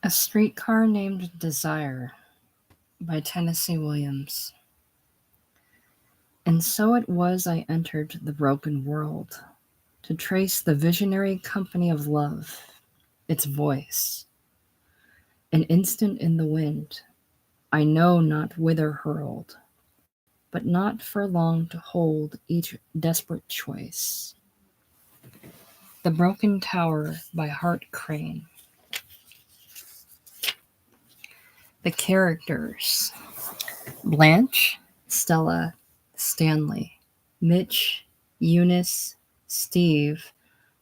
A Streetcar Named Desire by Tennessee Williams. And so it was I entered the broken world, to trace the visionary company of love, its voice. An instant in the wind, I know not whither hurled, but not for long to hold each desperate choice. The Broken Tower by Hart Crane. The characters: Blanche, Stella, Stanley, Mitch, Eunice, Steve,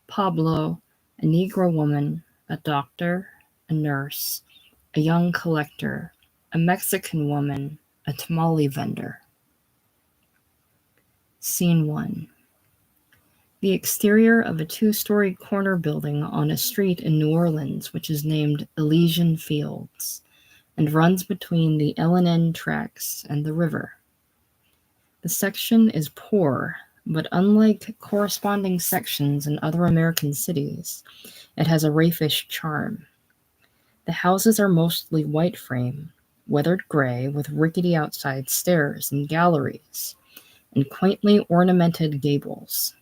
Pablo, a Negro woman, a doctor, a nurse, a young collector, a Mexican woman, a tamale vendor. Scene 1. The exterior of a 2-story corner building on a street in New Orleans which is named Elysian Fields and runs between the L&N tracks and the river. The section is poor, but unlike corresponding sections in other American cities, it has a raffish charm. The houses are mostly white frame, weathered gray with rickety outside stairs and galleries, and quaintly ornamented gables.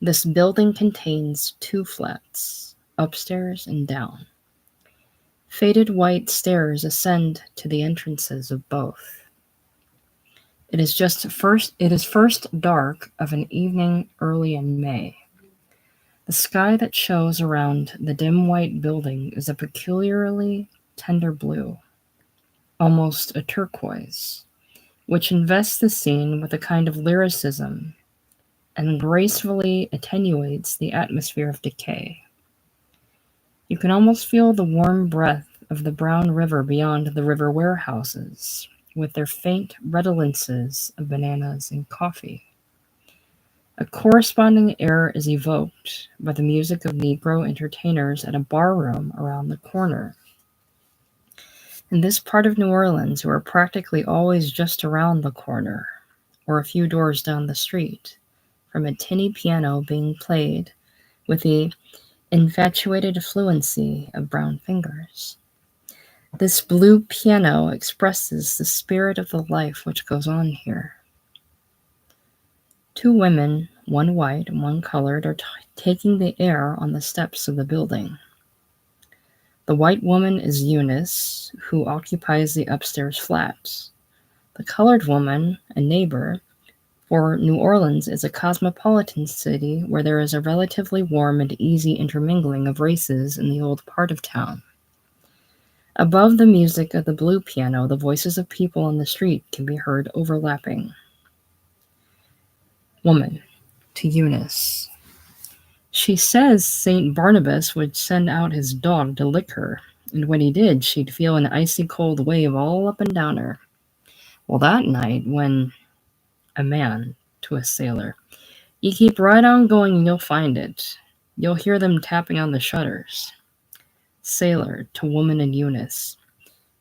This building contains 2 flats, upstairs and down. Faded white stairs ascend to the entrances of both. It is first dark of an evening early in May. The sky that shows around the dim white building is a peculiarly tender blue, almost a turquoise, which invests the scene with a kind of lyricism and gracefully attenuates the atmosphere of decay. You can almost feel the warm breath of the brown river beyond the river warehouses, with their faint redolence of bananas and coffee. A corresponding air is evoked by the music of Negro entertainers at a barroom around the corner. In this part of New Orleans, you are practically always just around the corner, or a few doors down the street, from a tinny piano being played with the infatuated fluency of brown fingers. This blue piano expresses the spirit of the life which goes on here. 2 women, one white and one colored, are taking the air on the steps of the building. The white woman is Eunice, who occupies the upstairs flat. The colored woman, a neighbor, for New Orleans is a cosmopolitan city where there is a relatively warm and easy intermingling of races in the old part of town. Above the music of the blue piano, the voices of people on the street can be heard overlapping. Woman, to Eunice. She says St. Barnabas would send out his dog to lick her, and when he did, she'd feel an icy cold wave all up and down her. Well, that night, when a man, to a sailor, you keep right on going and you'll find it. You'll hear them tapping on the shutters. Sailor, to woman and Eunice.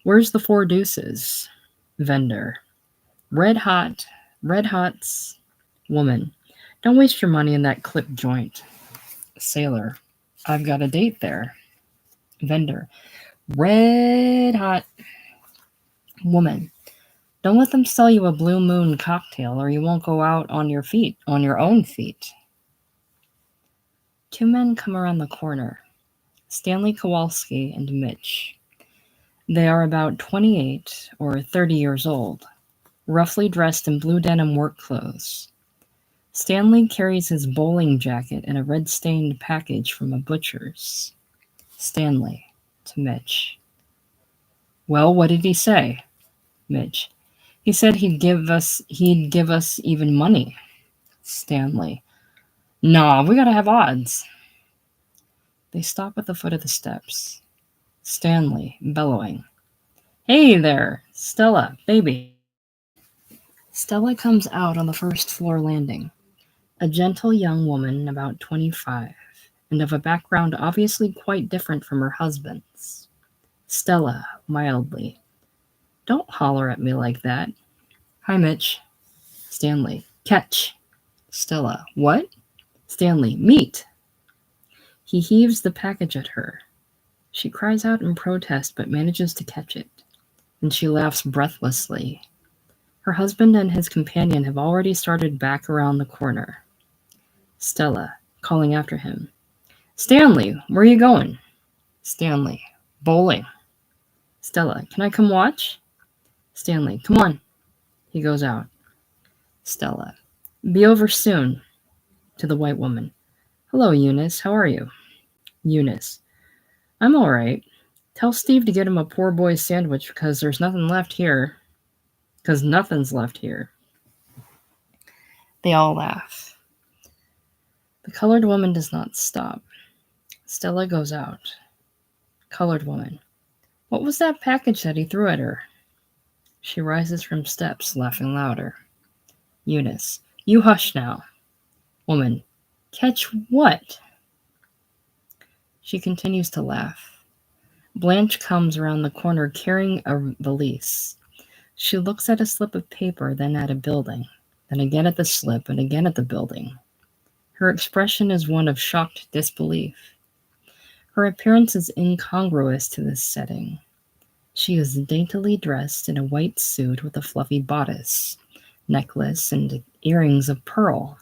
Where's the 4 deuces? Vendor. Red hots. Woman. Don't waste your money in that clip joint. Sailor. I've got a date there. Vendor. Red hot. Woman. Don't let them sell you a Blue Moon cocktail or you won't go out on your own feet. 2 men come around the corner. Stanley Kowalski and Mitch. They are about 28 or 30 years old, roughly dressed in blue denim work clothes. Stanley carries his bowling jacket in a red-stained package from a butcher's. Stanley, to Mitch. Well, what did he say? Mitch. He said he'd give us even money. Stanley. Nah, we gotta have odds. They stop at the foot of the steps. Stanley, bellowing. Hey there, Stella, baby. Stella comes out on the first floor landing. A gentle young woman, about 25, and of a background obviously quite different from her husband's. Stella, mildly. Don't holler at me like that. Hi, Mitch. Stanley. Catch. Stella. What? Stanley. Meat. He heaves the package at her. She cries out in protest but manages to catch it. Then she laughs breathlessly. Her husband and his companion have already started back around the corner. Stella, calling after him. Stanley, where are you going? Stanley, bowling. Stella, can I come watch? Stanley, come on. He goes out. Stella, be over soon. To the white woman. Hello, Eunice, how are you? Eunice, I'm all right. Tell Steve to get him a poor boy's sandwich because there's nothing left here. Because nothing's left here. They all laugh. The colored woman does not stop. Stella goes out. Colored woman. What was that package that he threw at her? She rises from steps, laughing louder. Eunice. You hush now. Woman. Catch what? She continues to laugh. Blanche comes around the corner carrying a valise. She looks at a slip of paper, then at a building, then again at the slip, and again at the building. Her expression is one of shocked disbelief. Her appearance is incongruous to this setting. She is daintily dressed in a white suit with a fluffy bodice, necklace, and earrings of pearl,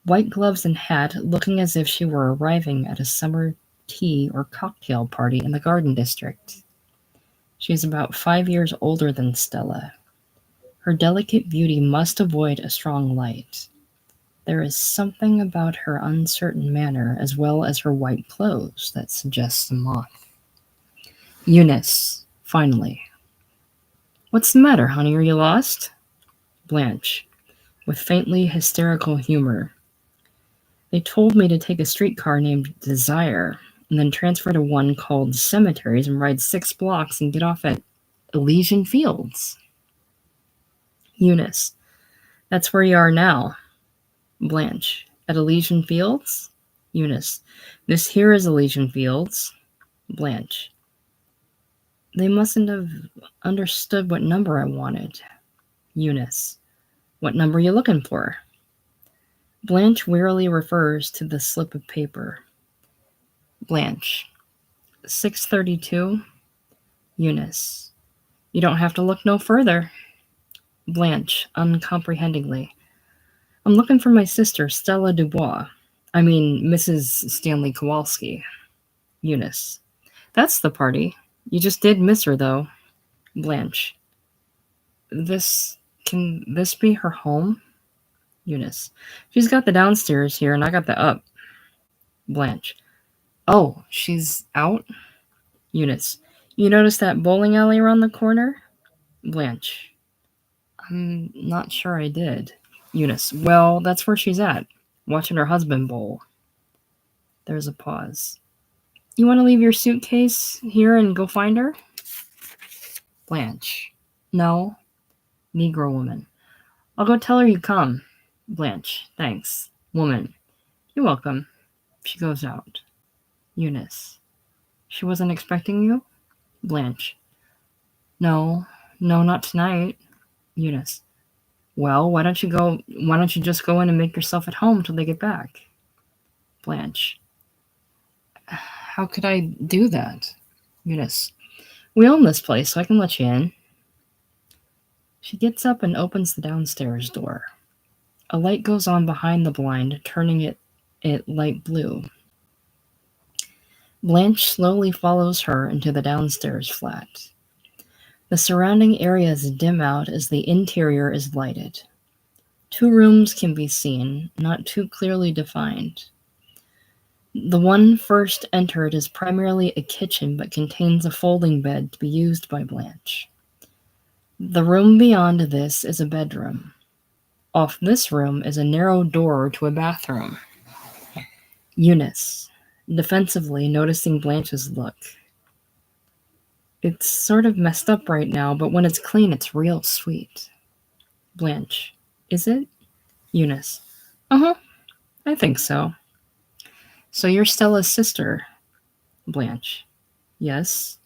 white gloves and hat, looking as if she were arriving at a summer tea or cocktail party in the Garden District. She is about 5 years older than Stella. Her delicate beauty must avoid a strong light. There is something about her uncertain manner as well as her white clothes that suggests a moth. Eunice, finally. What's the matter, honey? Are you lost? Blanche, with faintly hysterical humor. They told me to take a streetcar named Desire and then transfer to one called Cemeteries and ride 6 blocks and get off at Elysian Fields. Eunice, that's where you are now. Blanche, at Elysian Fields? Eunice, this here is Elysian Fields. Blanche, they mustn't have understood what number I wanted. Eunice, what number are you looking for? Blanche wearily refers to the slip of paper. Blanche, 632. Eunice, you don't have to look no further. Blanche, uncomprehendingly. I'm looking for my sister, Stella Dubois. I mean, Mrs. Stanley Kowalski. Eunice, that's the party. You just did miss her, though. Blanche, can this be her home? Eunice, she's got the downstairs here and I got the up. Blanche, oh, she's out? Eunice, you notice that bowling alley around the corner? Blanche, I'm not sure I did. Eunice, well, that's where she's at, watching her husband bowl. There's a pause. You want to leave your suitcase here and go find her? Blanche, no. Negro woman, I'll go tell her you come. Blanche, thanks. Woman, you're welcome. She goes out. Eunice, she wasn't expecting you? Blanche, no, not tonight. Eunice, well, why don't you just go in and make yourself at home till they get back? Blanche, how could I do that? Eunice, we own this place, so I can let you in. She gets up and opens the downstairs door. A light goes on behind the blind, turning it light blue. Blanche slowly follows her into the downstairs flat. The surrounding areas dim out as the interior is lighted. 2 rooms can be seen, not too clearly defined. The one first entered is primarily a kitchen but contains a folding bed to be used by Blanche. The room beyond this is a bedroom. Off this room is a narrow door to a bathroom. Eunice, defensively noticing Blanche's look. It's sort of messed up right now, but when it's clean, it's real sweet. Blanche, is it? Eunice, uh-huh, I think so. So you're Stella's sister. Blanche, yes,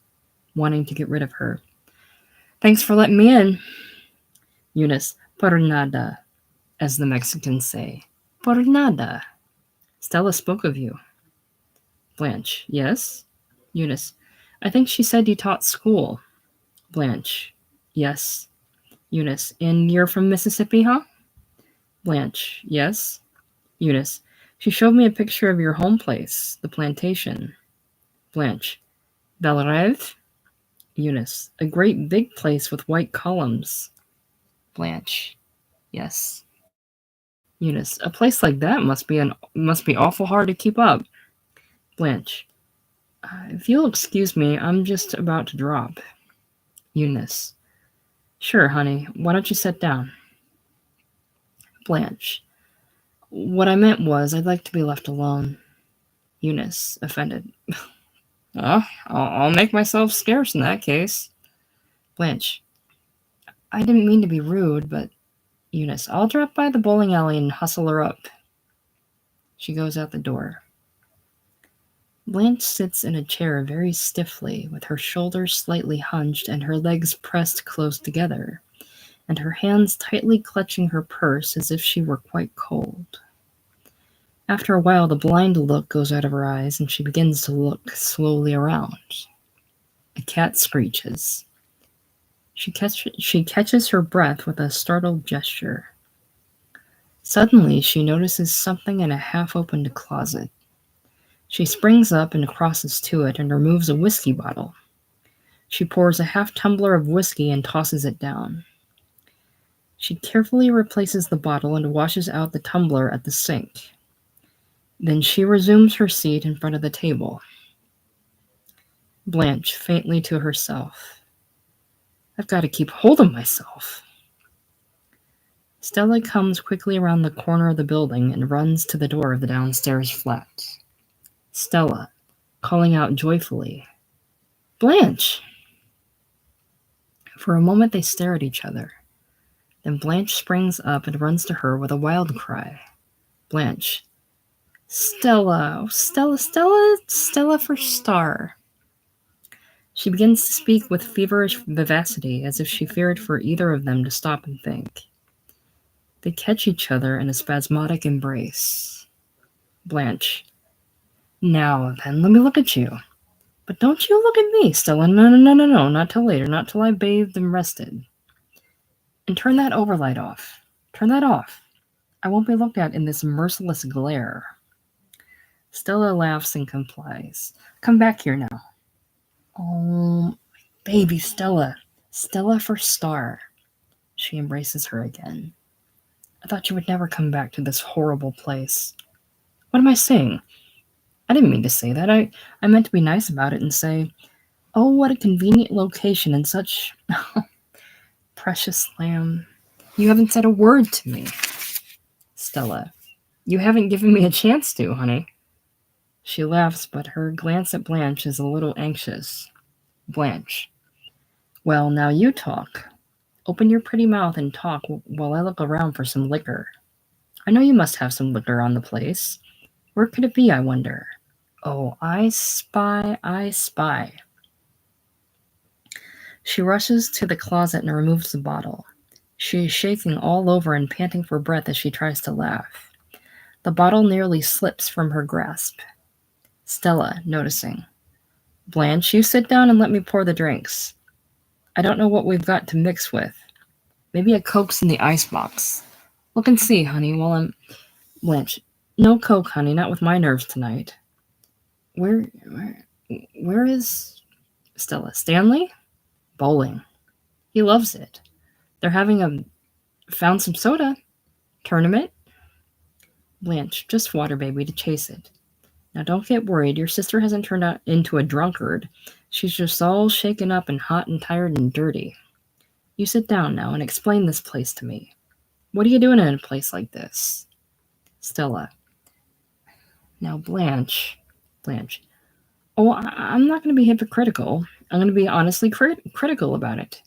wanting to get rid of her. Thanks for letting me in. Eunice, por nada, as the Mexicans say. Por nada. Stella spoke of you. Blanche, yes? Eunice, I think she said you taught school. Blanche. Yes. Eunice. And you're from Mississippi, huh? Blanche. Yes. Eunice. She showed me a picture of your home place, the plantation. Blanche. Belreve? Eunice. A great big place with white columns. Blanche. Yes. Eunice. A place like that must be awful hard to keep up. Blanche. If you'll excuse me, I'm just about to drop. Eunice. Sure, honey. Why don't you sit down? Blanche. What I meant was, I'd like to be left alone. Eunice, offended. I'll make myself scarce in that case. Blanche. I didn't mean to be rude, but... Eunice. I'll drop by the bowling alley and hustle her up. She goes out the door. Blanche sits in a chair very stiffly, with her shoulders slightly hunched and her legs pressed close together, and her hands tightly clutching her purse as if she were quite cold. After a while, the blind look goes out of her eyes, and she begins to look slowly around. A cat screeches. She catches her breath with a startled gesture. Suddenly, she notices something in a half-opened closet. She springs up and crosses to it and removes a whiskey bottle. She pours a half-tumbler of whiskey and tosses it down. She carefully replaces the bottle and washes out the tumbler at the sink. Then she resumes her seat in front of the table. Blanche, faintly to herself. I've got to keep hold of myself. Stella comes quickly around the corner of the building and runs to the door of the downstairs flat. Stella, calling out joyfully, Blanche! For a moment they stare at each other. Then Blanche springs up and runs to her with a wild cry. Blanche. Stella! Stella, Stella, Stella for star. She begins to speak with feverish vivacity, as if she feared for either of them to stop and think. They catch each other in a spasmodic embrace. Blanche. Now, then, let me look at you. But don't you look at me, Stella. No, not till later, not till I've bathed and rested. And turn that overlight off. Turn that off. I won't be looked at in this merciless glare. Stella laughs and complies. Come back here now. Oh, baby Stella. Stella for star. She embraces her again. I thought you would never come back to this horrible place. What am I saying? I didn't mean to say that. I meant to be nice about it and say, oh, what a convenient location and such... Precious lamb. You haven't said a word to me. Stella. You haven't given me a chance to, honey. She laughs, but her glance at Blanche is a little anxious. Blanche. Well, now you talk. Open your pretty mouth and talk while I look around for some liquor. I know you must have some liquor on the place. Where could it be, I wonder? Oh, I spy. She rushes to the closet and removes the bottle. She is shaking all over and panting for breath as she tries to laugh. The bottle nearly slips from her grasp. Stella, noticing. Blanche, you sit down and let me pour the drinks. I don't know what we've got to mix with. Maybe a Coke's in the icebox. Look and see, honey, while I'm... Blanche, no Coke, honey, not with my nerves tonight. Where is... Stella, Stanley? Bowling. He loves it. They're having found some soda. Tournament? Blanche, just water, baby, to chase it. Now don't get worried. Your sister hasn't turned out into a drunkard. She's just all shaken up and hot and tired and dirty. You sit down now and explain this place to me. What are you doing in a place like this? Stella. Now, Blanche. Oh, I'm not going to be hypocritical. I'm going to be honestly critical about it.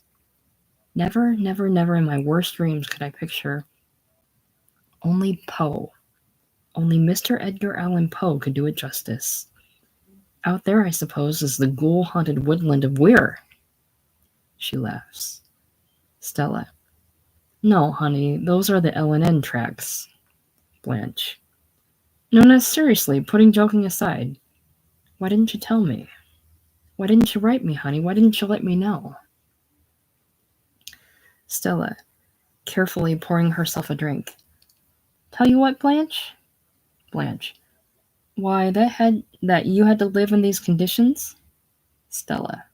Never in my worst dreams could I picture only Poe. Only Mr. Edgar Allan Poe could do it justice. Out there, I suppose, is the ghoul-haunted woodland of Weir. She laughs. Stella. No, honey, those are the L&N tracks. Blanche. No, seriously, putting joking aside. Why didn't you tell me? Why didn't you write me, honey? Why didn't you let me know? Stella, carefully pouring herself a drink. Tell you what, Blanche? Blanche. Why, that you had to live in these conditions? Stella.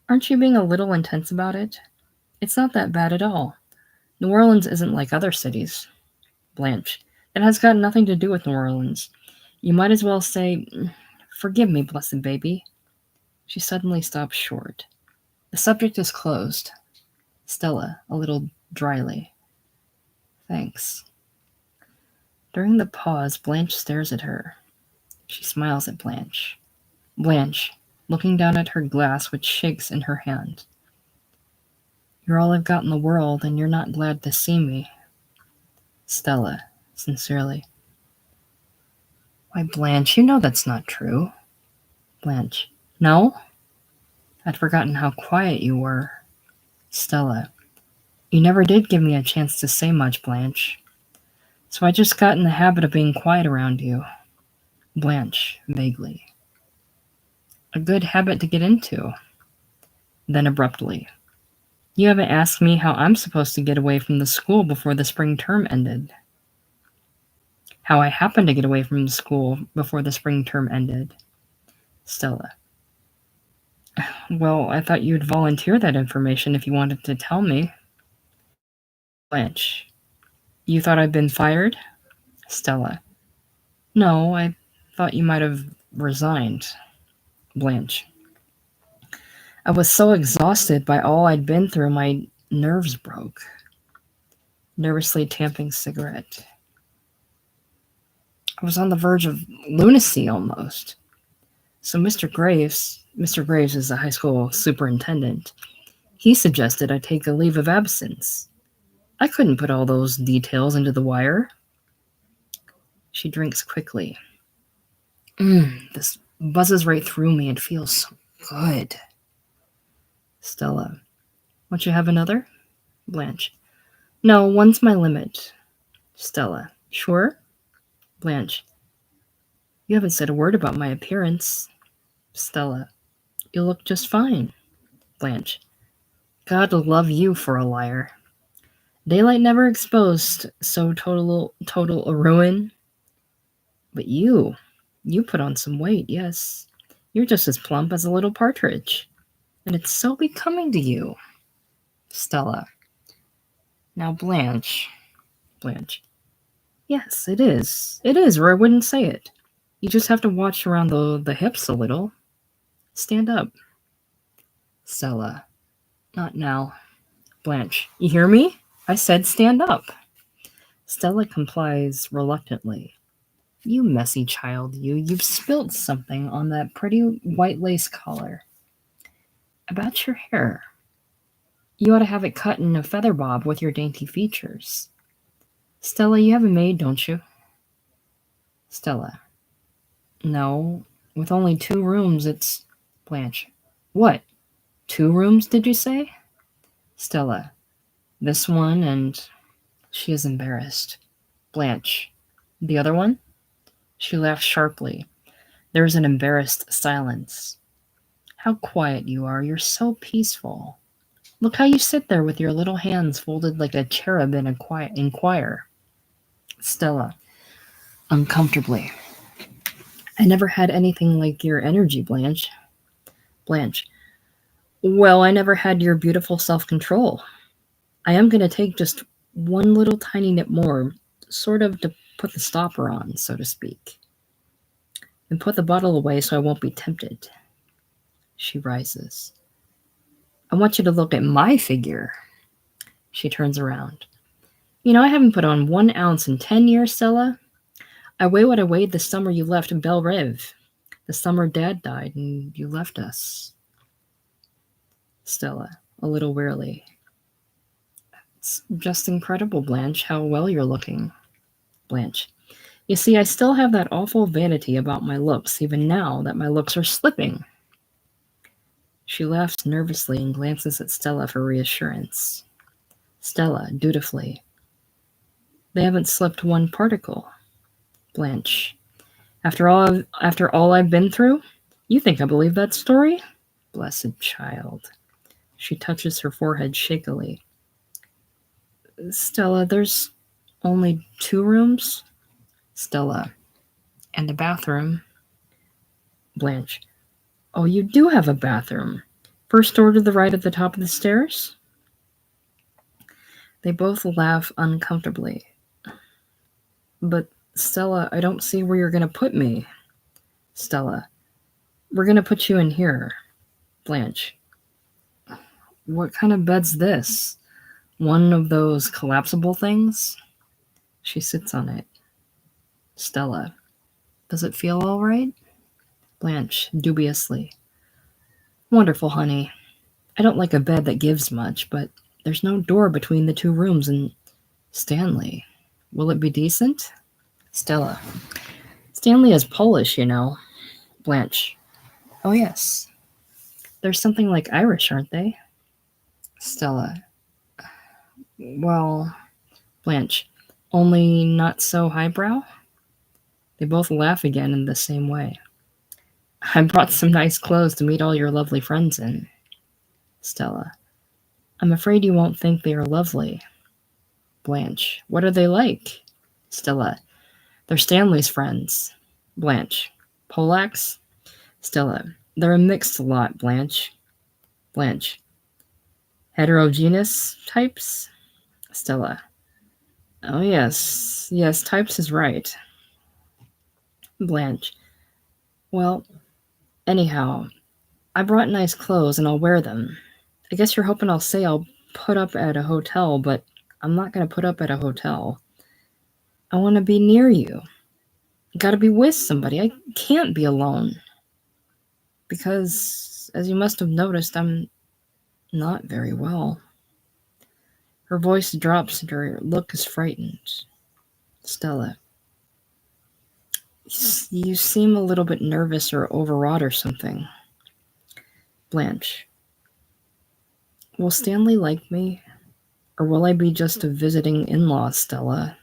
Aren't you being a little intense about it? It's not that bad at all. New Orleans isn't like other cities. Blanche. It has got nothing to do with New Orleans. You might as well say, forgive me, blessed baby. She suddenly stopped short. The subject is closed. Stella, a little dryly. Thanks. During the pause, Blanche stares at her. She smiles at Blanche. Blanche, looking down at her glass which shakes in her hand. You're all I've got in the world, and you're not glad to see me. Stella, sincerely. Why, Blanche, you know that's not true. Blanche. No? I'd forgotten how quiet you were. Stella. You never did give me a chance to say much, Blanche. So I just got in the habit of being quiet around you. Blanche, vaguely. A good habit to get into. Then abruptly. You haven't asked me how I'm supposed to get away from the school before the spring term ended. How I happened to get away from the school before the spring term ended. Stella. Well, I thought you'd volunteer that information if you wanted to tell me. Blanche. You thought I'd been fired? Stella. No, I thought you might have resigned. Blanche. I was so exhausted by all I'd been through, my nerves broke. Nervously tamping cigarette. I was on the verge of lunacy almost. So Mr. Graves is the high school superintendent. He suggested I take a leave of absence. I couldn't put all those details into the wire. She drinks quickly. This buzzes right through me and feels so good. Stella. Won't you have another? Blanche. No, one's my limit. Stella. Sure? Blanche. You haven't said a word about my appearance. Stella. You look just fine. Blanche. God love you for a liar. Daylight never exposed so total a ruin. But you put on some weight, yes. You're just as plump as a little partridge. And it's so becoming to you. Stella. Now, Blanche. Blanche. Yes, it is. It is, or I wouldn't say it. You just have to watch around the hips a little. Stand up. Stella. Not now. Blanche. You hear me? I said stand up. Stella complies reluctantly. You messy child, you've spilt something on that pretty white lace collar. About your hair. You ought to have it cut in a feather bob with your dainty features. Stella, you have a maid, don't you? Stella. No, with only 2 rooms, it's... Blanche. What? 2 rooms, did you say? Stella. This one and... She is embarrassed. Blanche. The other one? She laughs sharply. There is an embarrassed silence. How quiet you are. You're so peaceful. Look how you sit there with your little hands folded like a cherub in choir. Stella. Uncomfortably. I never had anything like your energy, Blanche. Blanche. Well, I never had your beautiful self-control. I am going to take just one little tiny nip more, sort of to put the stopper on, so to speak. And put the bottle away so I won't be tempted. She rises. I want you to look at my figure. She turns around. You know, I haven't put on 1 ounce in 10 years, Stella. I weigh what I weighed the summer you left Belle Rive. The summer Dad died and you left us. Stella, a little wearily. It's just incredible, Blanche, how well you're looking. Blanche. You see, I still have that awful vanity about my looks, even now that my looks are slipping. She laughs nervously and glances at Stella for reassurance. Stella, dutifully. They haven't slipped one particle. Blanche. After all I've been through? You think I believe that story? Blessed child. She touches her forehead shakily. Stella, there's only 2 rooms? Stella. And a bathroom. Blanche. Oh, you do have a bathroom. First door to the right at the top of the stairs? They both laugh uncomfortably. But, Stella, I don't see where you're going to put me. Stella. We're going to put you in here. Blanche. What kind of bed's this? One of those collapsible things? She sits on it. Stella. Does it feel all right? Blanche, dubiously. Wonderful, honey. I don't like a bed that gives much, but there's no door between the 2 rooms, and Stanley. Will it be decent? Stella. Stanley is Polish, you know. Blanche. Oh, yes. There's something like Irish, aren't they? Stella. Well, Blanche. Only not so highbrow? They both laugh again in the same way. I brought some nice clothes to meet all your lovely friends in. Stella. I'm afraid you won't think they are lovely. Blanche. What are they like? Stella. They're Stanley's friends. Blanche. Polacks? Stella. They're a mixed lot, Blanche. Blanche. Heterogeneous types? Stella. Oh, yes. Yes, types is right. Blanche. Well, anyhow, I brought nice clothes and I'll wear them. I guess you're hoping I'll say I'll put up at a hotel, but I'm not going to put up at a hotel. I want to be near you. Got to be with somebody. I can't be alone. Because, as you must have noticed, I'm not very well. Her voice drops and her look is frightened. Stella. You seem a little bit nervous or overwrought or something. Blanche. Will Stanley like me? Or will I be just a visiting in-law, Stella?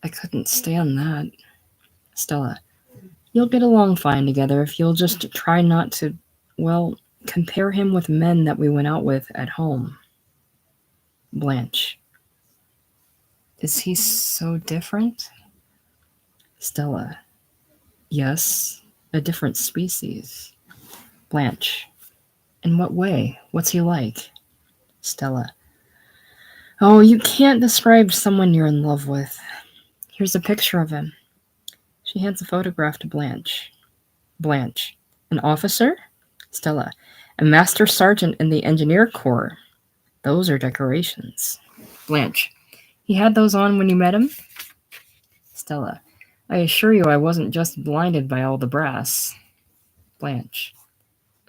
I couldn't stand that. Stella. You'll get along fine together if you'll just try not to, well, compare him with men that we went out with at home. Blanche. Is he so different? Stella. Yes, a different species. Blanche. In what way? What's he like? Stella. Oh, you can't describe someone you're in love with. Here's a picture of him. She hands a photograph to Blanche. Blanche. An officer? Stella. A master sergeant in the engineer corps. Those are decorations. Blanche. He had those on when you met him? Stella. I assure you I wasn't just blinded by all the brass. Blanche.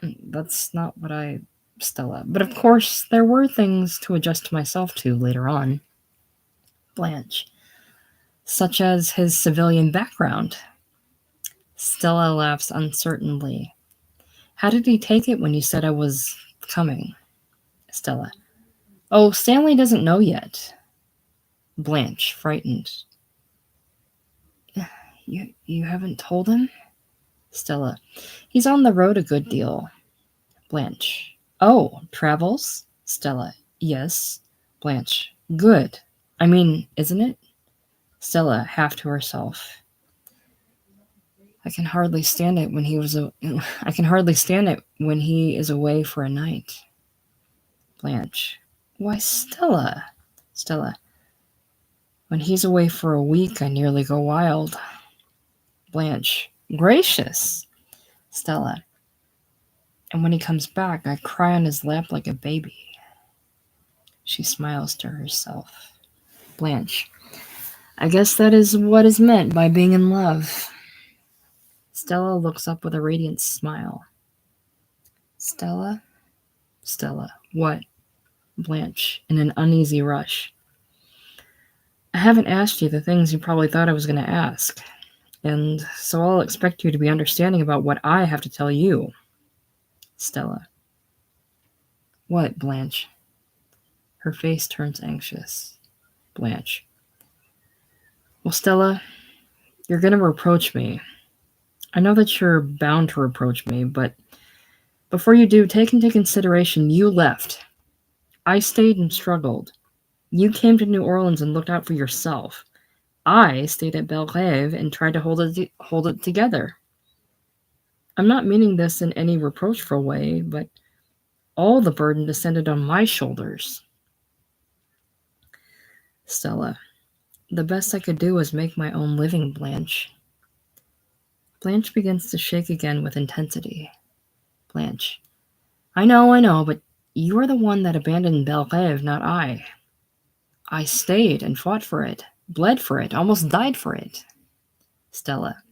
That's not what I... Stella. But of course, there were things to adjust myself to later on. Blanche. Such as his civilian background. Stella laughs uncertainly. How did he take it when you said I was coming? Stella. Oh, Stanley doesn't know yet. Blanche, frightened. You haven't told him? Stella. He's on the road a good deal. Blanche. Oh, travels? Stella. Yes. Blanche. Good. I mean, isn't it? Stella, half to herself. I can hardly stand it when he is away for a night. Blanche. Why, Stella. Stella. When he's away for a week, I nearly go wild. Blanche. Gracious. Stella. And when he comes back, I cry on his lap like a baby. She smiles to herself. Blanche. I guess that is what is meant by being in love. Stella looks up with a radiant smile. Stella? Stella. What? Blanche, in an uneasy rush. I haven't asked you the things you probably thought I was going to ask, and so I'll expect you to be understanding about what I have to tell you. Stella. What, Blanche? Her face turns anxious. Blanche. Well, Stella, you're going to reproach me. I know that you're bound to reproach me, but Before you do, take into consideration you left. I stayed and struggled. You came to New Orleans and looked out for yourself. I stayed at Belle Rêve and tried to hold it together. I'm not meaning this in any reproachful way, but all the burden descended on my shoulders. Stella, the best I could do was make my own living, Blanche. Blanche begins to shake again with intensity. Blanche, I know, but you are the one that abandoned Belle Rêve, not I. I stayed and fought for it, bled for it, almost died for it. Stella,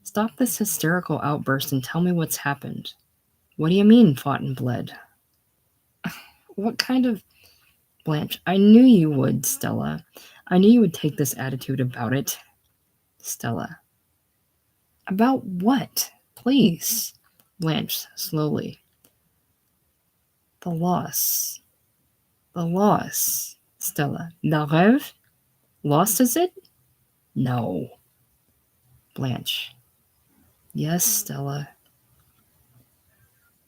stop this hysterical outburst and tell me what's happened. What do you mean, fought and bled? What kind of... Blanche, I knew you would, Stella. I knew you would take this attitude about it. Stella. About what? Please. Blanche, slowly. The loss. The loss. Stella. Belle Rêve? Lost, is it? No. Blanche. Yes, Stella.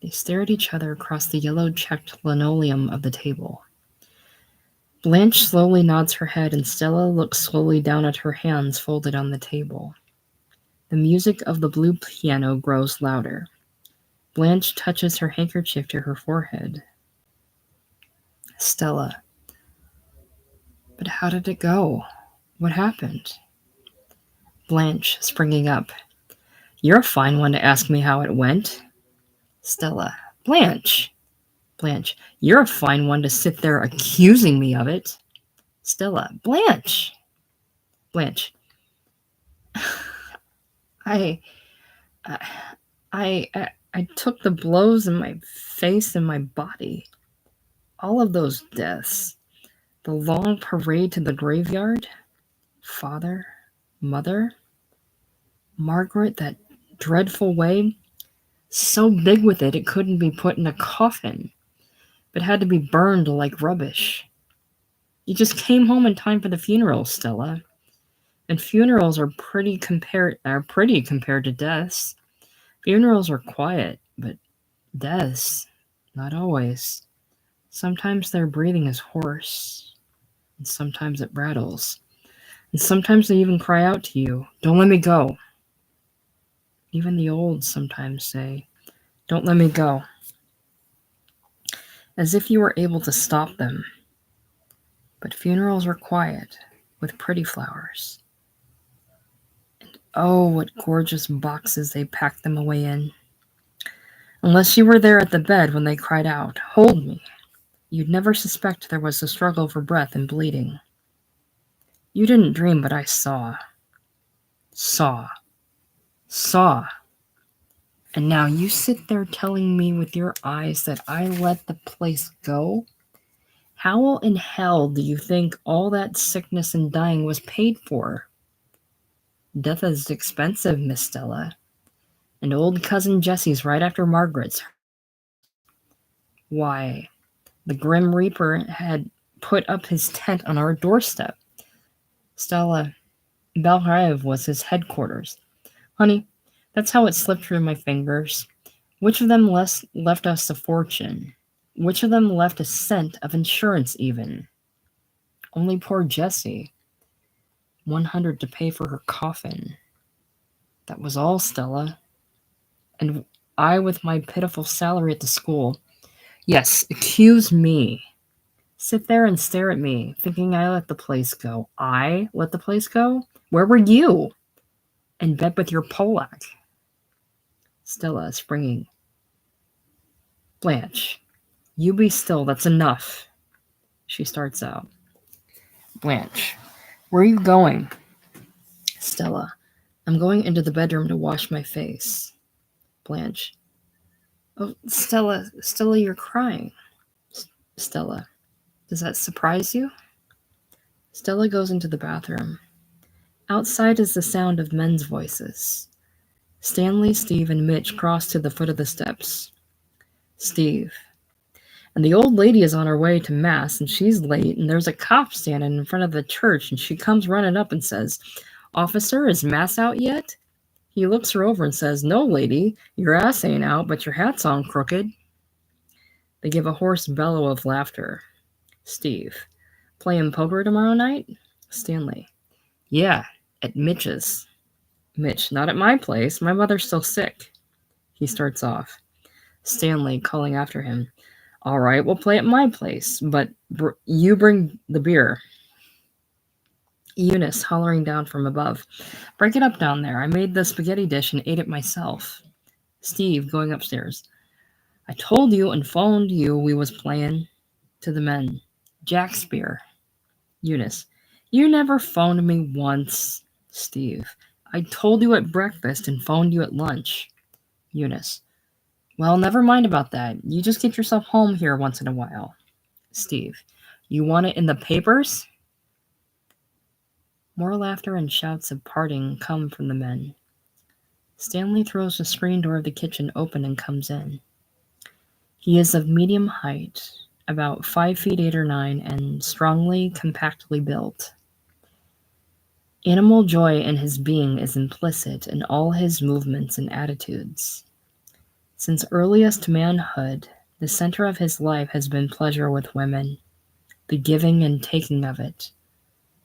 They stare at each other across the yellow-checked linoleum of the table. Blanche slowly nods her head, and Stella looks slowly down at her hands folded on the table. The music of the blue piano grows louder. Blanche touches her handkerchief to her forehead. Stella. But how did it go? What happened? Blanche, springing up. You're a fine one to ask me how it went. Stella. Blanche. Blanche. You're a fine one to sit there accusing me of it. Stella. Blanche. Blanche. I took the blows in my face and my body. All of those deaths. The long parade to the graveyard. Father. Mother. Margaret, that dreadful way. So big with it couldn't be put in a coffin, but had to be burned like rubbish. You just came home in time for the funeral, Stella. And funerals are pretty compared to deaths. Funerals are quiet, but deaths, not always. Sometimes their breathing is hoarse, and sometimes it rattles. And sometimes they even cry out to you, "Don't let me go." Even the old sometimes say, "Don't let me go." As if you were able to stop them. But funerals are quiet, with pretty flowers. And oh, what gorgeous boxes they packed them away in. Unless you were there at the bed when they cried out, "Hold me," you'd never suspect there was a struggle for breath and bleeding. You didn't dream, but I saw. Saw. And now you sit there telling me with your eyes that I let the place go? How in hell do you think all that sickness and dying was paid for? Death is expensive, Miss Stella. And old cousin Jessie's right after Margaret's. Why, the Grim Reaper had put up his tent on our doorstep. Stella, Belle Rêve was his headquarters. Honey, that's how it slipped through my fingers. Which of them left us a fortune? Which of them left a cent of insurance even? Only poor Jessie. 100 to pay for her coffin. That was all, Stella. And I with my pitiful salary at the school. Yes, accuse me. Sit there and stare at me, thinking I let the place go. I let the place go? Where were you? In bed with your Polak. Stella, springing. Blanche, you be still, that's enough. She starts out. Blanche, where are you going? Stella, I'm going into the bedroom to wash my face. Blanche, oh, Stella, you're crying. Stella, does that surprise you? Stella goes into the bathroom. Outside is the sound of men's voices. Stanley, Steve, and Mitch cross to the foot of the steps. Steve. And the old lady is on her way to Mass, and she's late, and there's a cop standing in front of the church, and she comes running up and says, "Officer, is Mass out yet?" He looks her over and says, "No, lady, your ass ain't out, but your hat's on crooked." They give a hoarse bellow of laughter. Steve. Playing poker tomorrow night? Stanley. Yeah, at Mitch's. Mitch. Not at my place. My mother's still sick. He starts off. Stanley calling after him. All right, we'll play at my place, but you bring the beer. Eunice hollering down from above. Break it up down there. I made the spaghetti dish and ate it myself. Steve going upstairs. I told you and phoned you we was playing. To the men. Jack's beer. Eunice. You never phoned me once. Steve. I told you at breakfast and phoned you at lunch. Eunice. Well, never mind about that. You just get yourself home here once in a while. Steve. You want it in the papers? More laughter and shouts of parting come from the men. Stanley throws the screen door of the kitchen open and comes in. He is of medium height, about 5 feet 8 or 9, and strongly, compactly built. Animal joy in his being is implicit in all his movements and attitudes. Since earliest manhood, the center of his life has been pleasure with women, the giving and taking of it,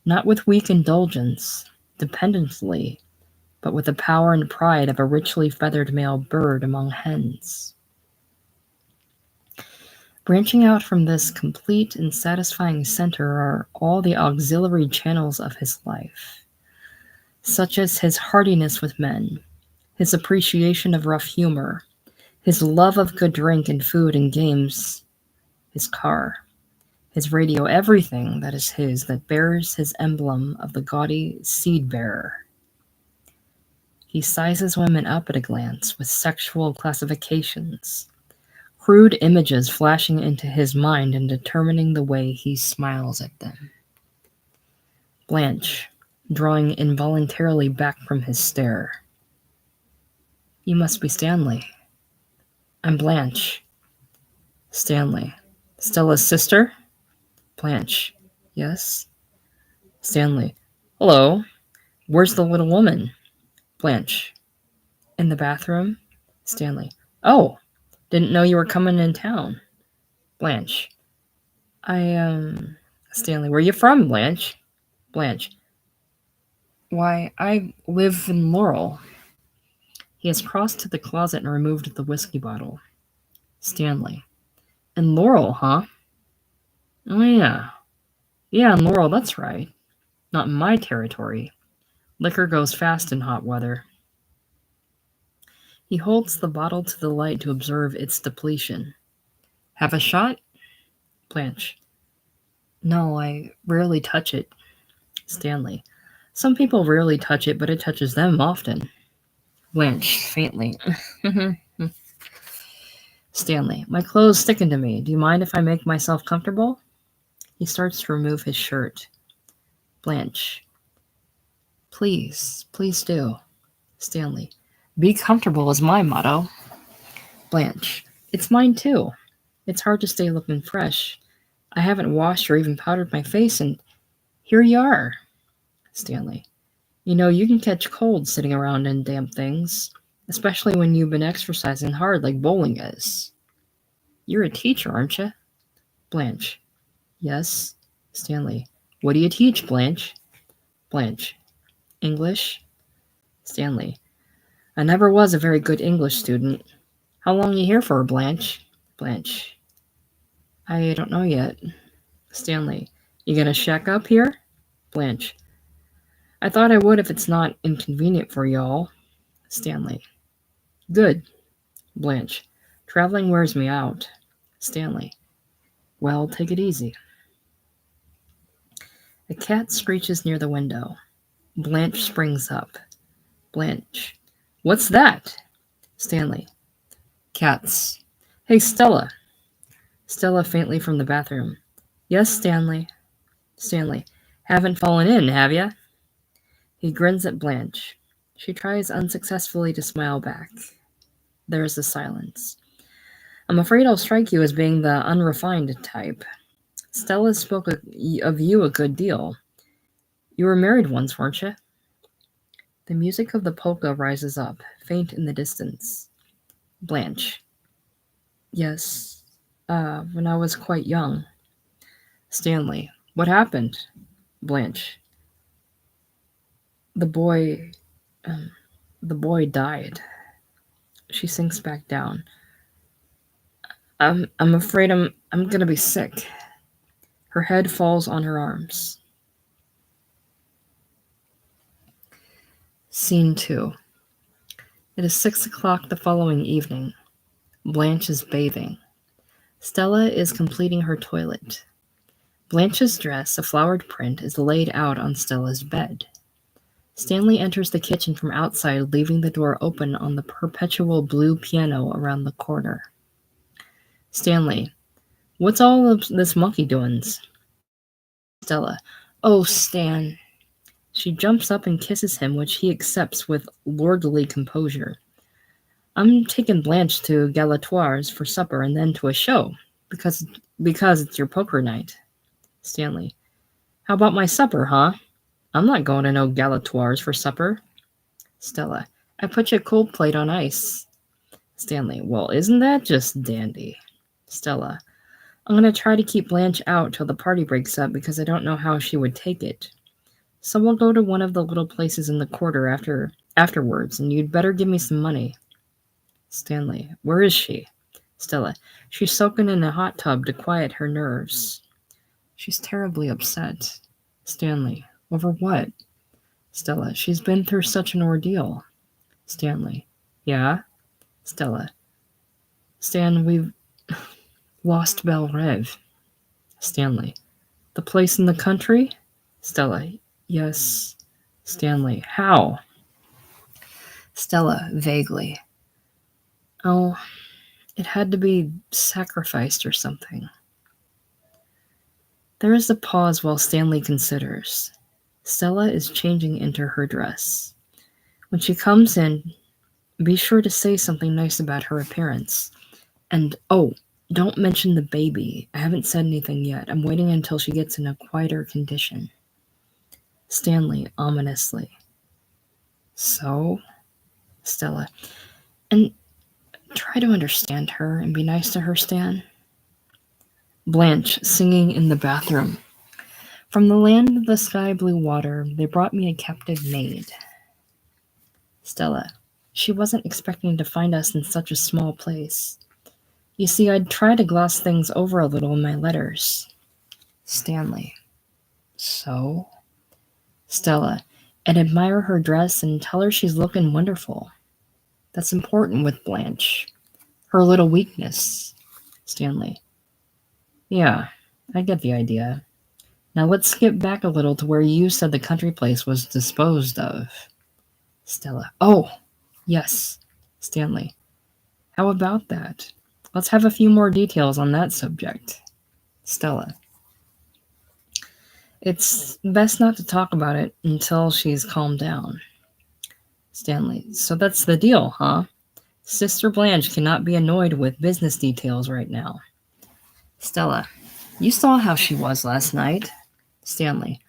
not with weak indulgence, dependently, but with the power and pride of a richly feathered male bird among hens. Branching out from this complete and satisfying center are all the auxiliary channels of his life, such as his heartiness with men, his appreciation of rough humor, his love of good drink and food and games, his car, his radio, everything that is his, that bears his emblem of the gaudy seed-bearer. He sizes women up at a glance with sexual classifications, crude images flashing into his mind and determining the way he smiles at them. Blanche, drawing involuntarily back from his stare. You must be Stanley. I'm Blanche. Stanley. Stella's sister? Blanche. Yes? Stanley. Hello. Where's the little woman? Blanche. In the bathroom? Stanley. Oh, didn't know you were coming in town. Blanche. Stanley. Where you from, Blanche? Blanche. Why, I live in Laurel. He has crossed to the closet and removed the whiskey bottle. Stanley. In Laurel, huh? Oh, yeah. Yeah, in Laurel, that's right. Not in my territory. Liquor goes fast in hot weather. He holds the bottle to the light to observe its depletion. Have a shot? Blanche. No, I rarely touch it. Stanley. Some people rarely touch it, but it touches them often. Blanche, faintly. Stanley. My clothes sticking to me. Do you mind if I make myself comfortable? He starts to remove his shirt. Blanche. Please do. Stanley. Be comfortable is my motto. Blanche. It's mine too. It's hard to stay looking fresh. I haven't washed or even powdered my face, and here you are. Stanley. You know, you can catch colds sitting around in damp things, especially when you've been exercising hard like bowling is. You're a teacher, aren't you? Blanche. Yes. Stanley. What do you teach, Blanche? Blanche. English. Stanley. I never was a very good English student. How long you here for, Blanche? Blanche. I don't know yet. Stanley. You gonna shack up here? Blanche. I thought I would if it's not inconvenient for y'all. Stanley. Good. Blanche. Traveling wears me out. Stanley. Well, take it easy. A cat screeches near the window. Blanche springs up. Blanche. What's that? Stanley. Cats. Hey, Stella. Stella faintly from the bathroom. Yes, Stanley. Stanley. Haven't fallen in, have ya? He grins at Blanche. She tries unsuccessfully to smile back. There is a silence. I'm afraid I'll strike you as being the unrefined type. Stella spoke of you a good deal. You were married once, weren't you? The music of the polka rises up, faint in the distance. Blanche. Yes, when I was quite young. Stanley. What happened? Blanche. The boy, the boy died. She sinks back down. I'm afraid I'm gonna be sick. Her head falls on her arms. Scene 2. It is 6 o'clock the following evening. Blanche is bathing. Stella is completing her toilet. Blanche's dress, a flowered print, is laid out on Stella's bed. Stanley enters the kitchen from outside, leaving the door open on the perpetual blue piano around the corner. Stanley. What's all of this monkey doings? Stella. Oh, Stan. She jumps up and kisses him, which he accepts with lordly composure. I'm taking Blanche to Galatoire's for supper and then to a show, because it's your poker night. Stanley. How about my supper, huh? I'm not going to no Galatoire's for supper. Stella. I put you a cold plate on ice. Stanley. Well, isn't that just dandy? Stella. I'm going to try to keep Blanche out till the party breaks up because I don't know how she would take it. So we'll go to one of the little places in the quarter afterwards, and you'd better give me some money. Stanley. Where is she? Stella. She's soaking in a hot tub to quiet her nerves. She's terribly upset. Stanley. Over what? Stella. She's been through such an ordeal. Stanley. Yeah? Stella. Stan, we've lost Belle Rev. Stanley. The place in the country? Stella. Yes. Stanley. How? Stella, vaguely. Oh, it had to be sacrificed or something. There is a pause while Stanley considers. Stella is changing into her dress. When she comes in, be sure to say something nice about her appearance. And, don't mention the baby. I haven't said anything yet. I'm waiting until she gets in a quieter condition. Stanley, ominously. So? Stella. And try to understand her and be nice to her, Stan. Blanche, singing in the bathroom. From the land of the sky-blue water, they brought me a captive maid. Stella. She wasn't expecting to find us in such a small place. You see, I'd try to gloss things over a little in my letters. Stanley. So? Stella. And admire her dress and tell her she's looking wonderful. That's important with Blanche. Her little weakness. Stanley. Yeah, I get the idea. Now let's skip back a little to where you said the country place was disposed of. Stella. Oh, yes. Stanley. How about that? Let's have a few more details on that subject. Stella. It's best not to talk about it until she's calmed down. Stanley. So that's the deal, huh? Sister Blanche cannot be annoyed with business details right now. Stella. You saw how she was last night. Stanley.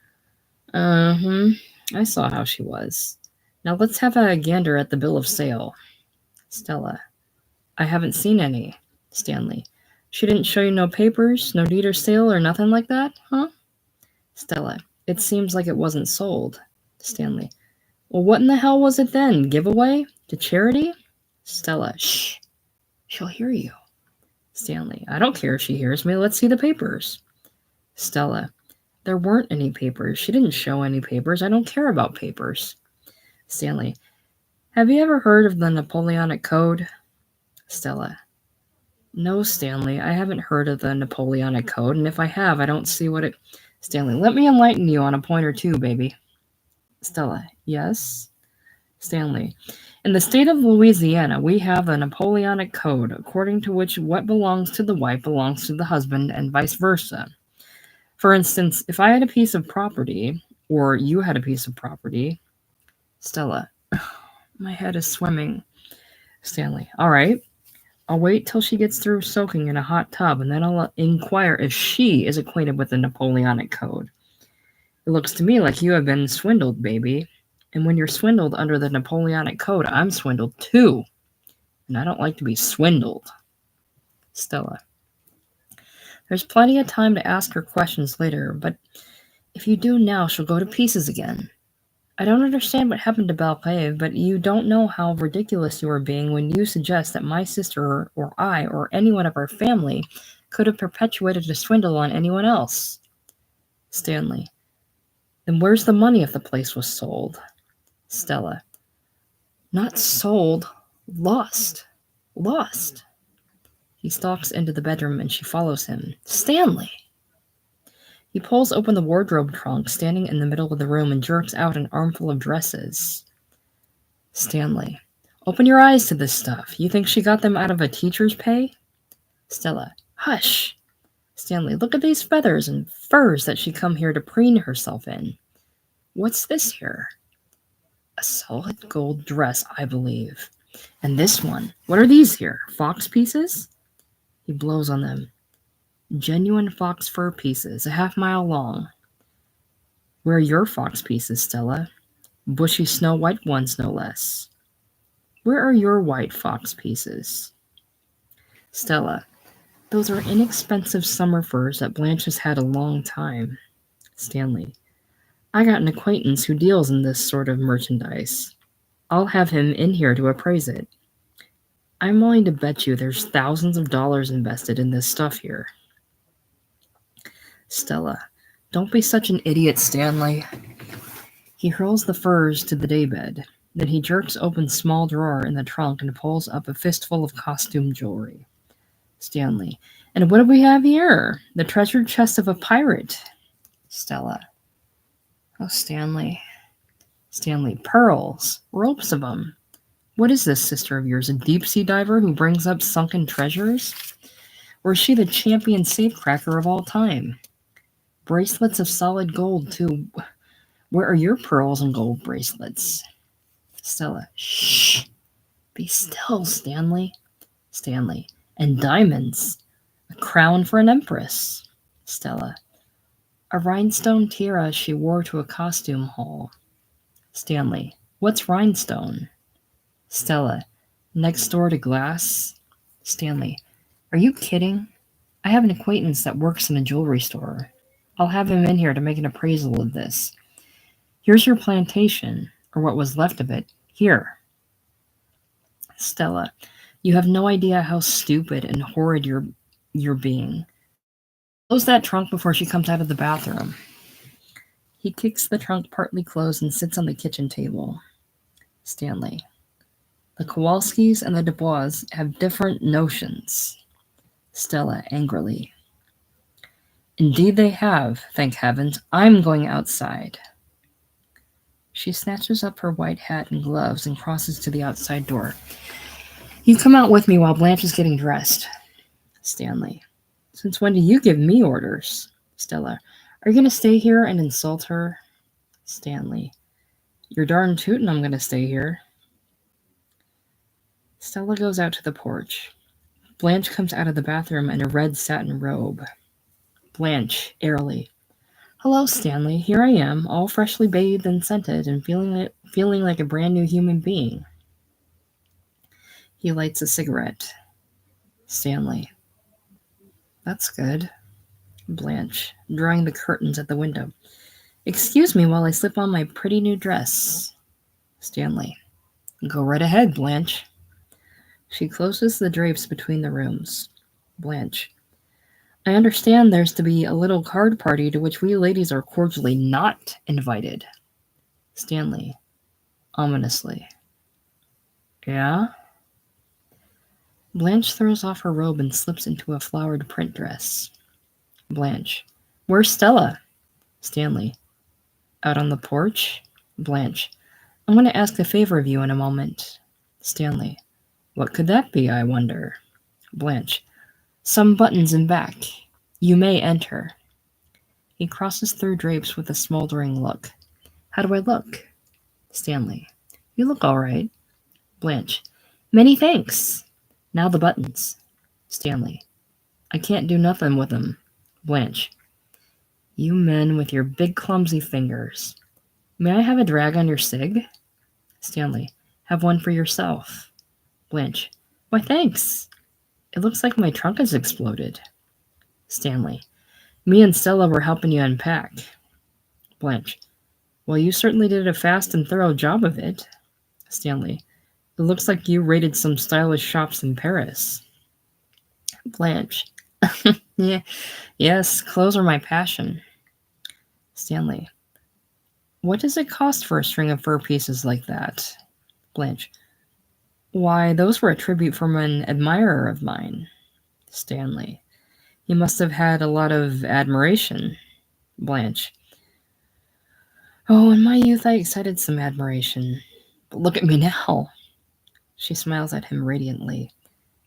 I saw how she was. Now let's have a gander at the bill of sale. Stella. I haven't seen any. Stanley. She didn't show you no papers, no deed or sale or nothing like that, huh? Stella. It seems like it wasn't sold. Stanley. Well, what in the hell was it then? Giveaway? To charity? Stella. Shh. She'll hear you. Stanley. I don't care if she hears me. Let's see the papers. Stella. There weren't any papers. She didn't show any papers. I don't care about papers. Stanley. Have you ever heard of the Napoleonic Code? Stella. No, Stanley. I haven't heard of the Napoleonic Code, and if I have, I don't see what it... Stanley. Let me enlighten you on a point or two, baby. Stella. Yes? Stanley. In the state of Louisiana, we have the Napoleonic Code, according to which what belongs to the wife belongs to the husband and vice versa. For instance, if I had a piece of property, or you had a piece of property... Stella. My head is swimming. Stanley. All right. I'll wait till she gets through soaking in a hot tub, and then I'll inquire if she is acquainted with the Napoleonic Code. It looks to me like you have been swindled, baby. And when you're swindled under the Napoleonic Code, I'm swindled too. And I don't like to be swindled. Stella. There's plenty of time to ask her questions later, but if you do now, she'll go to pieces again. I don't understand what happened to Balclave, but you don't know how ridiculous you are being when you suggest that my sister or I or anyone of our family could have perpetuated a swindle on anyone else. Stanley. Then where's the money if the place was sold? Stella. Not sold, lost. Lost. He stalks into the bedroom and she follows him. Stanley! He pulls open the wardrobe trunk standing in the middle of the room and jerks out an armful of dresses. Stanley. Open your eyes to this stuff. You think she got them out of a teacher's pay? Stella. Hush! Stanley. Look at these feathers and furs that she come here to preen herself in. What's this here? A solid gold dress, I believe. And this one. What are these here? Fox pieces? He blows on them. Genuine fox fur pieces, a half-mile long. Where are your fox pieces, Stella? Bushy snow-white ones, no less. Where are your white fox pieces? Stella. Those are inexpensive summer furs that Blanche has had a long time. Stanley. I got an acquaintance who deals in this sort of merchandise. I'll have him in here to appraise it. I'm willing to bet you there's thousands of dollars invested in this stuff here. Stella. Don't be such an idiot, Stanley. He hurls the furs to the daybed. Then he jerks open a small drawer in the trunk and pulls up a fistful of costume jewelry. Stanley. And what do we have here? The treasure chest of a pirate. Stella. Oh, Stanley. Stanley. Pearls. Ropes of them. What is this sister of yours, a deep-sea diver who brings up sunken treasures? Or is she the champion safecracker of all time? Bracelets of solid gold, too. Where are your pearls and gold bracelets? Stella. Shh. Be still, Stanley. Stanley. And diamonds. A crown for an empress. Stella. A rhinestone tiara she wore to a costume hall. Stanley. What's rhinestone? Stella. Next door to glass. Stanley. Are you kidding? I have an acquaintance that works in a jewelry store. I'll have him in here to make an appraisal of this. Here's your plantation, or what was left of it. Here. Stella. You have no idea how stupid and horrid you're being. Close that trunk before she comes out of the bathroom. He kicks the trunk partly closed and sits on the kitchen table. Stanley. The Kowalskis and the Dubois have different notions. Stella angrily. Indeed they have, thank heavens. I'm going outside. She snatches up her white hat and gloves and crosses to the outside door. You come out with me while Blanche is getting dressed. Stanley. Since when do you give me orders? Stella. Are you going to stay here and insult her? Stanley. You're darn tootin' I'm going to stay here. Stella goes out to the porch. Blanche comes out of the bathroom in a red satin robe. Blanche, airily. Hello, Stanley. Here I am, all freshly bathed and scented and feeling like a brand new human being. He lights a cigarette. Stanley. That's good. Blanche, drawing the curtains at the window. Excuse me while I slip on my pretty new dress. Stanley. Go right ahead, Blanche. She closes the drapes between the rooms. Blanche. I understand there's to be a little card party to which we ladies are cordially not invited. Stanley. Ominously. Yeah? Blanche throws off her robe and slips into a flowered print dress. Blanche. Where's Stella? Stanley. Out on the porch? Blanche. I'm going to ask a favor of you in a moment. Stanley. What could that be, I wonder? Blanche. Some buttons in back. You may enter. He crosses through drapes with a smoldering look. How do I look? Stanley. You look all right. Blanche. Many thanks. Now the buttons. Stanley. I can't do nothing with them. Blanche. You men with your big clumsy fingers. May I have a drag on your cig? Stanley. Have one for yourself. Blanche. Why, thanks. It looks like my trunk has exploded. Stanley. Me and Stella were helping you unpack. Blanche. Well, you certainly did a fast and thorough job of it. Stanley. It looks like you raided some stylish shops in Paris. Blanche. Yeah, yes, clothes are my passion. Stanley. What does it cost for a string of fur pieces like that? Blanche. Why, those were a tribute from an admirer of mine. Stanley. You must have had a lot of admiration. Blanche. Oh, in my youth I excited some admiration. But look at me now. She smiles at him radiantly.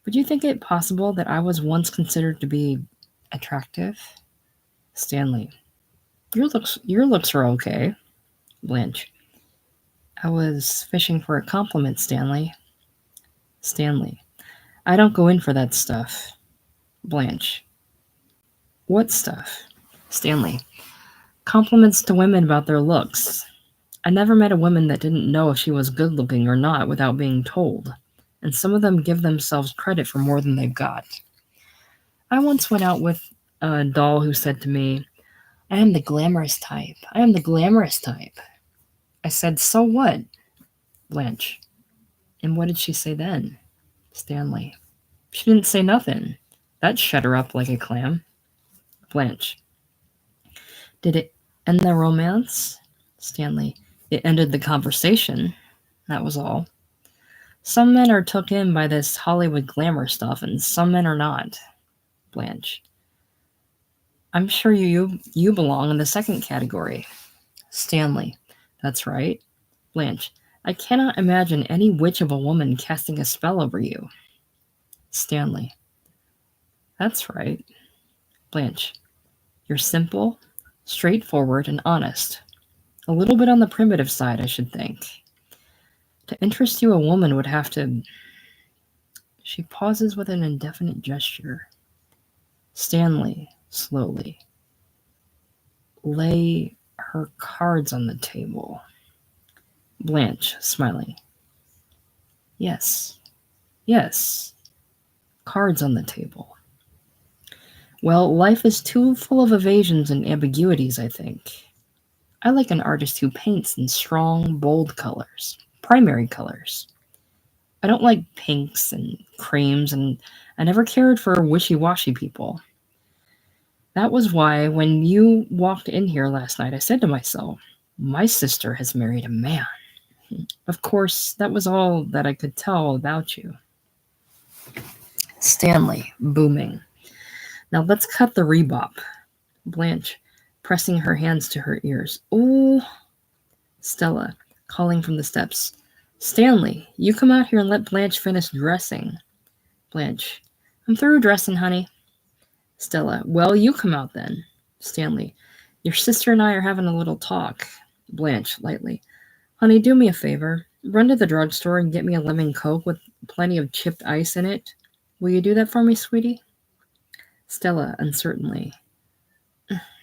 Would you think it possible that I was once considered to be attractive? Stanley. Your looks are okay. Blanche. I was fishing for a compliment, Stanley. Stanley. I don't go in for that stuff. Blanche. What stuff? Stanley. Compliments to women about their looks. I never met a woman that didn't know if she was good looking or not without being told, and some of them give themselves credit for more than they've got. I once went out with a doll who said to me, I am the glamorous type. I am the glamorous type. I said, so what? Blanche. And what did she say then? Stanley. She didn't say nothing. That shut her up like a clam. Blanche. Did it end the romance? Stanley. It ended the conversation. That was all. Some men are took in by this Hollywood glamour stuff, and some men are not. Blanche. I'm sure you belong in the second category. Stanley. That's right. Blanche. I cannot imagine any witch of a woman casting a spell over you. Stanley. That's right. Blanche. You're simple, straightforward, and honest. A little bit on the primitive side, I should think. To interest you, a woman would have to... She pauses with an indefinite gesture. Stanley, slowly. Lay her cards on the table. Blanche, smiling. Yes. Yes. Cards on the table. Well, life is too full of evasions and ambiguities, I think. I like an artist who paints in strong, bold colors, primary colors. I don't like pinks and creams, and I never cared for wishy-washy people. That was why, when you walked in here last night, I said to myself, my sister has married a man. Of course, that was all that I could tell about you. Stanley, booming. Now let's cut the rebop. Blanche, pressing her hands to her ears. Ooh. Stella, calling from the steps. Stanley, you come out here and let Blanche finish dressing. Blanche, I'm through dressing, honey. Stella, well, you come out then. Stanley, your sister and I are having a little talk. Blanche, lightly. Honey, do me a favor. Run to the drugstore and get me a lemon Coke with plenty of chipped ice in it. Will you do that for me, sweetie? Stella, uncertainly.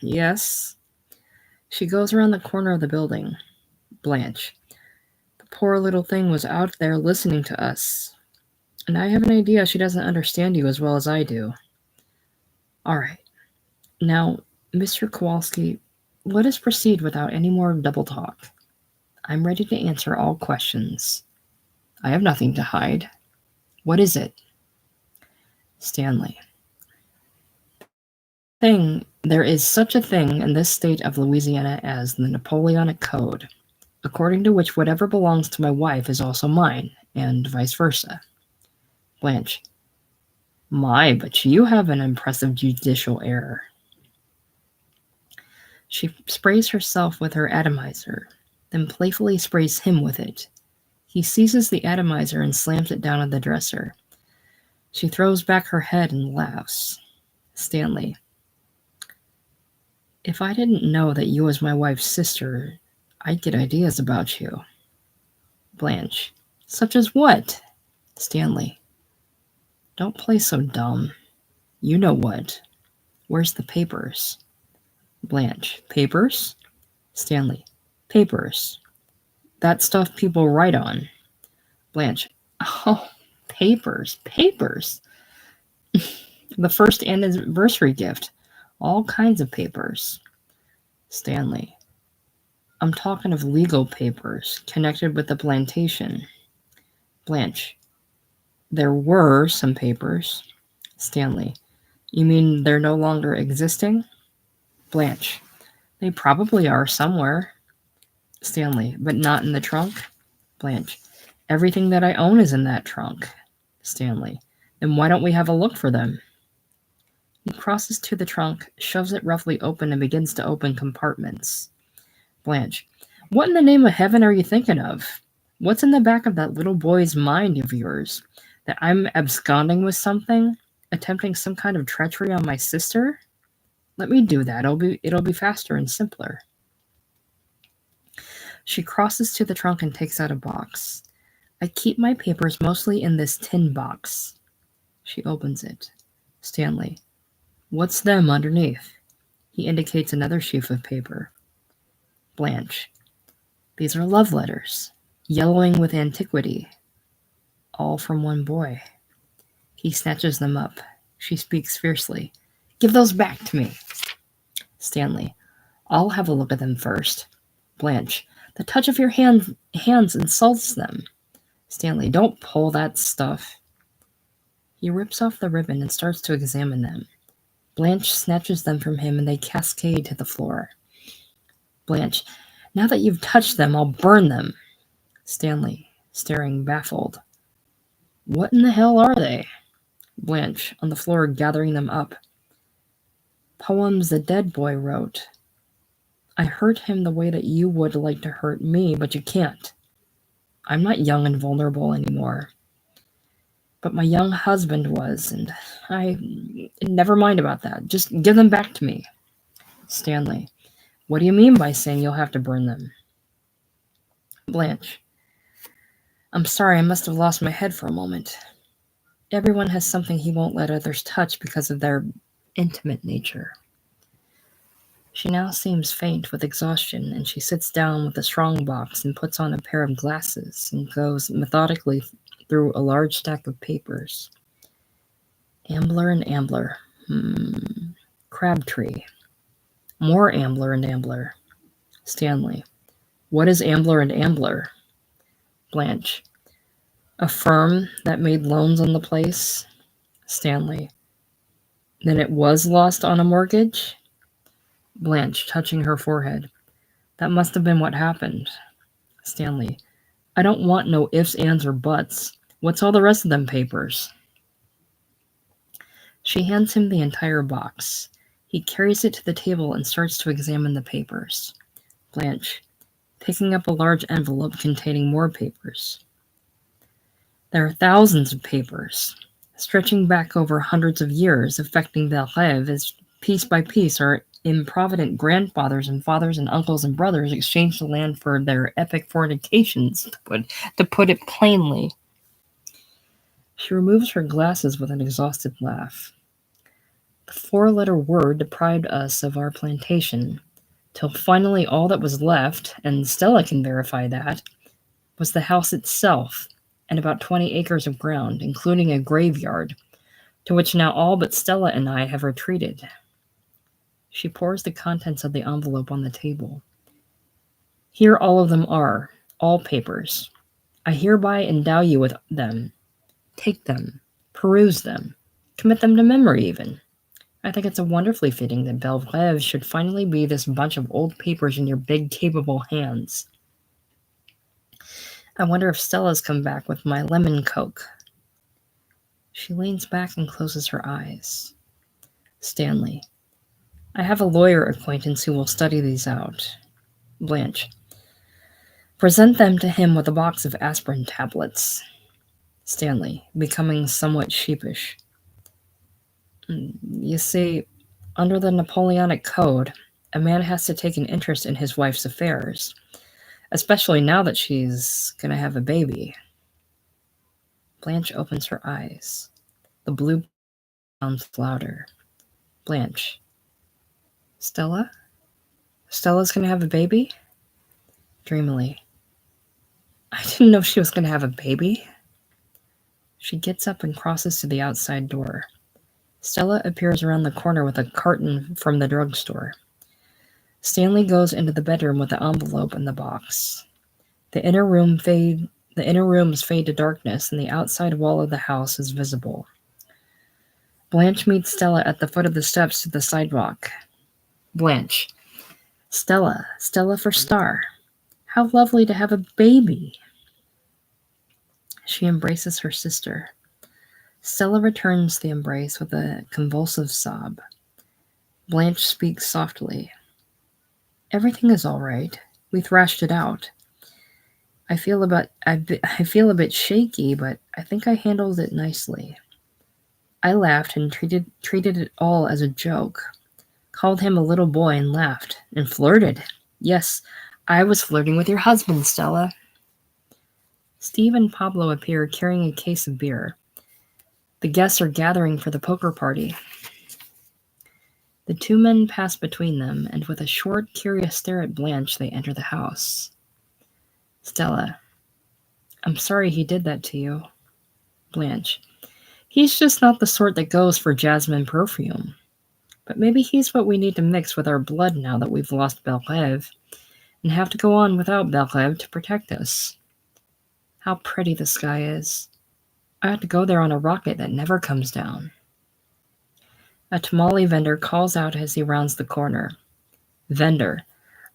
Yes. She goes around the corner of the building. Blanche. The poor little thing was out there listening to us. And I have an idea she doesn't understand you as well as I do. All right. Now, Mr. Kowalski, let us proceed without any more double talk. I'm ready to answer all questions. I have nothing to hide. What is it? Stanley. There is such a thing in this state of Louisiana as the Napoleonic Code, according to which whatever belongs to my wife is also mine, and vice versa. Blanche. My, but you have an impressive judicial error. She sprays herself with her atomizer, then playfully sprays him with it. He seizes the atomizer and slams it down on the dresser. She throws back her head and laughs. Stanley. If I didn't know that you was my wife's sister, I'd get ideas about you. Blanche. Such as what? Stanley. Don't play so dumb. You know what. Where's the papers? Blanche. Papers? Stanley. Papers. That stuff people write on. Blanche. Oh, papers. Papers. The first anniversary gift. All kinds of papers. Stanley. I'm talking of legal papers connected with the plantation. Blanche. There were some papers. Stanley. You mean they're no longer existing? Blanche. They probably are somewhere. Stanley. But not in the trunk? Blanche. Everything that I own is in that trunk. Stanley. Then why don't we have a look for them? He crosses to the trunk, shoves it roughly open, and begins to open compartments. Blanche. What in the name of heaven are you thinking of? What's in the back of that little boy's mind of yours? That I'm absconding with something? Attempting some kind of treachery on my sister? Let me do that. It'll be faster and simpler. She crosses to the trunk and takes out a box. I keep my papers mostly in this tin box. She opens it. Stanley. What's them underneath? He indicates another sheaf of paper. Blanche. These are love letters, yellowing with antiquity. All from one boy. He snatches them up. She speaks fiercely. Give those back to me. Stanley. I'll have a look at them first. Blanche. The touch of your hands insults them. Stanley. Don't pull that stuff. He rips off the ribbon and starts to examine them. Blanche snatches them from him and they cascade to the floor. Blanche. Now that you've touched them, I'll burn them. Stanley, staring baffled. What in the hell are they? Blanche, on the floor, gathering them up. Poems the dead boy wrote. I hurt him the way that you would like to hurt me, but you can't. I'm not young and vulnerable anymore. But my young husband was, and never mind about that. Just give them back to me. Stanley. What do you mean by saying you'll have to burn them? Blanche. I'm sorry, I must have lost my head for a moment. Everyone has something he won't let others touch because of their intimate nature. She now seems faint with exhaustion, and she sits down with a strong box and puts on a pair of glasses and goes methodically through a large stack of papers. Ambler and Ambler. Crabtree. More Ambler and Ambler. Stanley. What is Ambler and Ambler? Blanche. A firm that made loans on the place. Stanley. Then it was lost on a mortgage? Blanche, touching her forehead. That must have been what happened. Stanley. I don't want no ifs, ands, or buts. What's all the rest of them papers? She hands him the entire box. He carries it to the table and starts to examine the papers. Blanche, picking up a large envelope containing more papers. There are thousands of papers, stretching back over hundreds of years, affecting Belrêve as piece by piece our improvident grandfathers and fathers and uncles and brothers exchanged the land for their epic fornications, to put it plainly. She removes her glasses with an exhausted laugh. The four-letter word deprived us of our plantation, till finally all that was left, and Stella can verify that, was the house itself, and about 20 acres of ground, including a graveyard, to which now all but Stella and I have retreated. She pours the contents of the envelope on the table. Here all of them are, all papers. I hereby endow you with them. Take them, peruse them, commit them to memory even. I think it's wonderfully fitting that Belrêve should finally be this bunch of old papers in your big, capable hands. I wonder if Stella's come back with my lemon coke. She leans back and closes her eyes. Stanley. I have a lawyer acquaintance who will study these out. Blanche. Present them to him with a box of aspirin tablets. Stanley, becoming somewhat sheepish. You see, under the Napoleonic Code, a man has to take an interest in his wife's affairs, especially now that she's going to have a baby. Blanche opens her eyes. The blue sounds louder. Blanche. Stella? Stella's going to have a baby? dreamily. I didn't know she was going to have a baby. She gets up and crosses to the outside door. Stella appears around the corner with a carton from the drugstore. Stanley goes into the bedroom with the envelope and the box. The inner rooms fade to darkness, and the outside wall of the house is visible. Blanche meets Stella at the foot of the steps to the sidewalk. Blanche. Stella for Star. How lovely to have a baby. She embraces her sister. Stella returns the embrace with a convulsive sob. Blanche speaks softly. Everything is all right. We thrashed it out. I feel a bit shaky, but I think I handled it nicely. I laughed and treated it all as a joke. Called him a little boy and laughed. And flirted. Yes, I was flirting with your husband, Stella. Steve and Pablo appear carrying a case of beer. The guests are gathering for the poker party. The two men pass between them, and with a short, curious stare at Blanche, they enter the house. Stella. I'm sorry he did that to you. Blanche. He's just not the sort that goes for jasmine perfume. But maybe he's what we need to mix with our blood now that we've lost Belclève, and have to go on without Belclève to protect us. How pretty the sky is. I had to go there on a rocket that never comes down. A tamale vendor calls out as he rounds the corner. Vendor.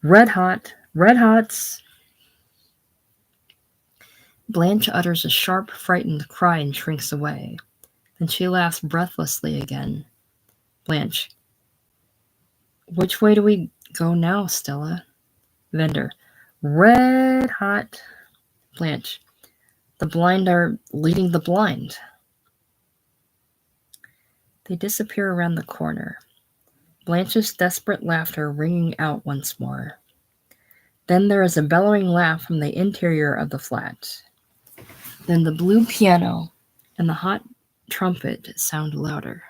Red hot. Red hots. Blanche utters a sharp, frightened cry and shrinks away. Then she laughs breathlessly again. Blanche. Which way do we go now, Stella? Vendor. Red hot. Blanche. The blind are leading the blind. They disappear around the corner. Blanche's desperate laughter ringing out once more. Then there is a bellowing laugh from the interior of the flat. Then the blue piano and the hot trumpet sound louder.